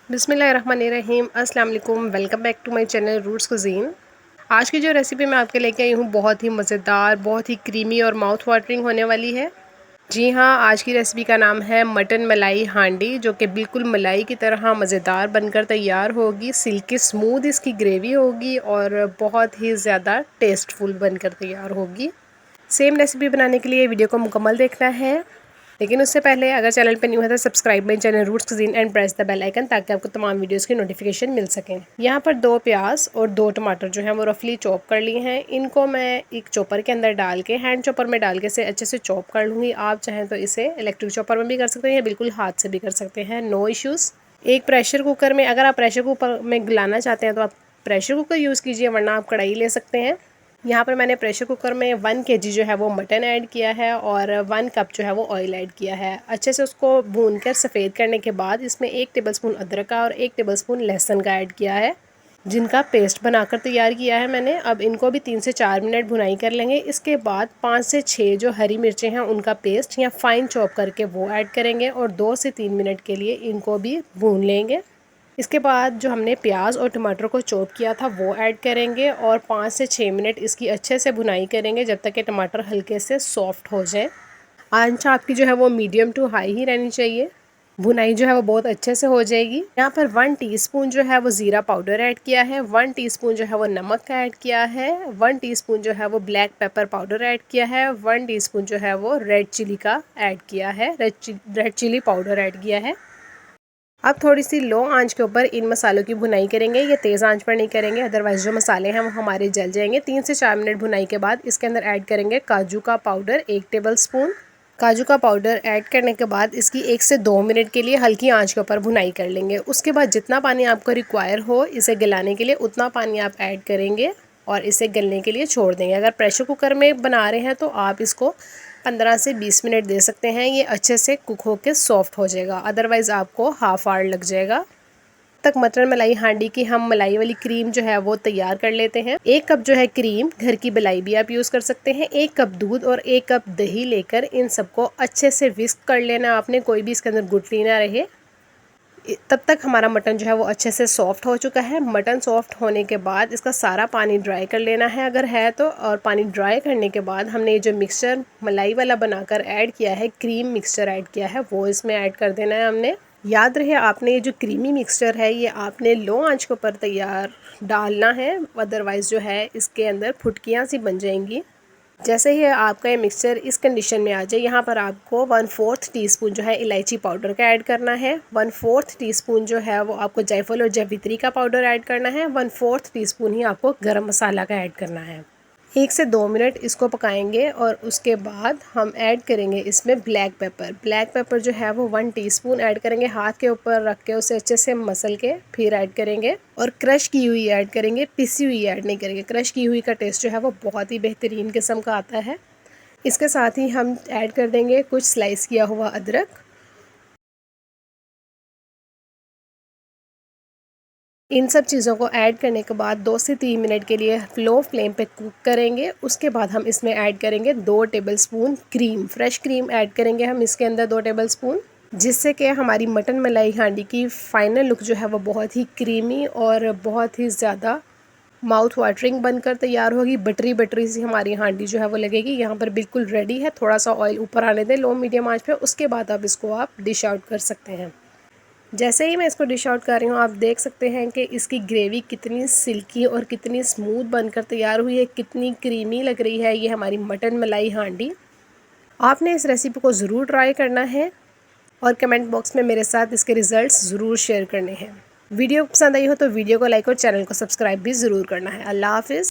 बिस्मिल्लाहिर्रहमानिर्रहीम। अस्सलाम वालेकुम। Welcome back to my channel roots cuisine. आज की जो रेसिपी मैं आपके लेके आई हूँ बहुत ही मज़ेदार, बहुत ही क्रीमी और माउथ वाटरिंग होने वाली है। जी हाँ, आज की रेसिपी का नाम है मटन मलाई हांडी, जो कि बिल्कुल मलाई की तरह मज़ेदार बनकर तैयार होगी। सिल्की स्मूथ इसकी ग्रेवी होगी और बहुत ही ज़्यादा टेस्टफुल बनकर तैयार होगी। सेम रेसिपी बनाने के लिए वीडियो को मुकम्मल देखना है, लेकिन उससे पहले अगर चैनल पर न्यू है तो subscribe my channel roots cuisine and press the bell icon, ताकि आपको तमाम वीडियोस की नोटिफिकेशन मिल सकें। यहाँ पर 2 प्याज और 2 टमाटर जो हैं वो रफली चॉप कर लिए हैं। इनको मैं एक चॉपर के अंदर डाल के, हैंड चॉपर में डाल के इसे अच्छे से चॉप कर लूँगी। आप चाहें तो इसे इलेक्ट्रिक चॉपर में भी कर सकते हैं या बिल्कुल हाथ से भी कर सकते हैं, नो इश्यूज़। एक प्रेशर कुकर में, अगर आप प्रेशर कुकर में गलाना चाहते हैं तो आप प्रेशर कुकर यूज़ कीजिए, वरना आप कढ़ाई ले सकते हैं। यहाँ पर मैंने प्रेशर कुकर में 1 kg जो है वो मटन ऐड किया है और 1 कप जो है वो ऑयल ऐड किया है। अच्छे से उसको भूनकर सफ़ेद करने के बाद इसमें 1 टेबलस्पून अदरक का और 1 टेबलस्पून लहसुन का ऐड किया है, जिनका पेस्ट बनाकर तैयार किया है मैंने। अब इनको भी 3 से 4 मिनट भुनाई कर लेंगे। इसके बाद 5 से 6 जो हरी मिर्चें हैं उनका पेस्ट या फाइन चॉप करके वो ऐड करेंगे और 2 से 3 मिनट के लिए इनको भी भून लेंगे। इसके बाद जो हमने प्याज और टमाटर को चॉप किया था वो ऐड करेंगे और 5 से 6 मिनट इसकी अच्छे से भुनाई करेंगे, जब तक कि टमाटर हल्के से सॉफ्ट हो जाए। आंच आपकी जो है वो मीडियम टू हाई ही रहनी चाहिए। भुनाई जो है वो बहुत अच्छे से हो जाएगी। यहाँ पर 1 टीस्पून जो है वो ज़ीरा पाउडर ऐड किया है, 1 टीस्पून जो है वो नमक का ऐड किया है, 1 टीस्पून जो है वो ब्लैक पेपर पाउडर ऐड किया है, 1 टीस्पून जो है वो रेड चिली का ऐड किया है, रेड चिली पाउडर ऐड किया है। अब थोड़ी सी लो आंच के ऊपर इन मसालों की भुनाई करेंगे। ये तेज़ आंच पर नहीं करेंगे, अदरवाइज़ जो मसाले हैं वो हमारे जल जाएंगे। 3 से 4 मिनट भुनाई के बाद इसके अंदर ऐड करेंगे काजू का पाउडर 1 टेबलस्पून। काजू का पाउडर ऐड करने के बाद इसकी 1 से 2 मिनट के लिए हल्की आंच के ऊपर भुनाई कर लेंगे। उसके बाद जितना पानी आपको रिक्वायर हो इसे गलाने के लिए, उतना पानी आप ऐड करेंगे और इसे गलने के लिए छोड़ देंगे। अगर प्रेशर कुकर में बना रहे हैं तो आप इसको 15 से 20 मिनट दे सकते हैं, ये अच्छे से कुक होकर सॉफ्ट हो जाएगा। अदरवाइज़ आपको हाफ आवर लग जाएगा। तक मटन मलाई हांडी की हम मलाई वाली क्रीम जो है वो तैयार कर लेते हैं। 1 कप जो है क्रीम, घर की मलाई भी आप यूज़ कर सकते हैं। 1 कप दूध और 1 कप दही लेकर इन सबको अच्छे से विस्क कर लेना आपने, कोई भी इसके अंदर गुठली ना रहे। तब तक हमारा मटन जो है वो अच्छे से सॉफ्ट हो चुका है। मटन सॉफ्ट होने के बाद इसका सारा पानी ड्राई कर लेना है अगर है तो, और पानी ड्राई करने के बाद हमने ये जो मिक्सचर मलाई वाला बनाकर ऐड किया है, क्रीम मिक्सचर ऐड किया है, वो इसमें ऐड कर देना है हमने। याद रहे आपने ये जो क्रीमी मिक्सचर है ये आपने लो आंच के ऊपर तैयार डालना है, अदरवाइज़ जो है इसके अंदर फुटकियाँ सी बन जाएंगी। जैसे ही आपका ये मिक्सचर इस कंडीशन में आ जाए, यहाँ पर आपको 1/4 टीस्पून जो है इलायची पाउडर का ऐड करना है, 1/4 टीस्पून जो है वो आपको जायफल और जावित्री का पाउडर ऐड करना है, 1/4 टीस्पून ही आपको गरम मसाला का ऐड करना है। 1 से 2 मिनट इसको पकाएंगे और उसके बाद हम ऐड करेंगे इसमें ब्लैक पेपर। ब्लैक पेपर जो है वो 1 टीस्पून ऐड करेंगे, हाथ के ऊपर रख के उसे अच्छे से मसल के फिर ऐड करेंगे। और क्रश की हुई ऐड करेंगे, पिसी हुई ऐड नहीं करेंगे। क्रश की हुई का टेस्ट जो है वो बहुत ही बेहतरीन किस्म का आता है। इसके साथ ही हम ऐड कर देंगे कुछ स्लाइस किया हुआ अदरक। इन सब चीज़ों को ऐड करने के बाद 2 से 3 मिनट के लिए लो फ्लेम पे कुक करेंगे। उसके बाद हम इसमें ऐड करेंगे 2 tablespoon cream, fresh cream add करेंगे हम इसके अंदर 2 टेबलस्पून, जिससे कि हमारी मटन मलाई हांडी की फ़ाइनल लुक जो है वो बहुत ही क्रीमी और बहुत ही ज़्यादा माउथ वाटरिंग बनकर तैयार होगी। बटरी बटरी सी हमारी हांडी जो है वो लगेगी। यहाँ पर बिल्कुल रेडी है। थोड़ा सा ऑयल ऊपर आने दें लो मीडियम आंच पे, उसके बाद अब इसको आप डिश आउट कर सकते हैं। जैसे ही मैं इसको डिश आउट कर रही हूँ आप देख सकते हैं कि इसकी ग्रेवी कितनी सिल्की और कितनी स्मूथ बनकर तैयार हुई है, कितनी क्रीमी लग रही है ये हमारी मटन मलाई हांडी। आपने इस रेसिपी को ज़रूर ट्राई करना है और कमेंट बॉक्स में मेरे साथ इसके रिज़ल्ट्स ज़रूर शेयर करने हैं। वीडियो पसंद आई हो तो वीडियो को लाइक और चैनल को सब्सक्राइब भी ज़रूर करना है। अल्लाह हाफ़िज़।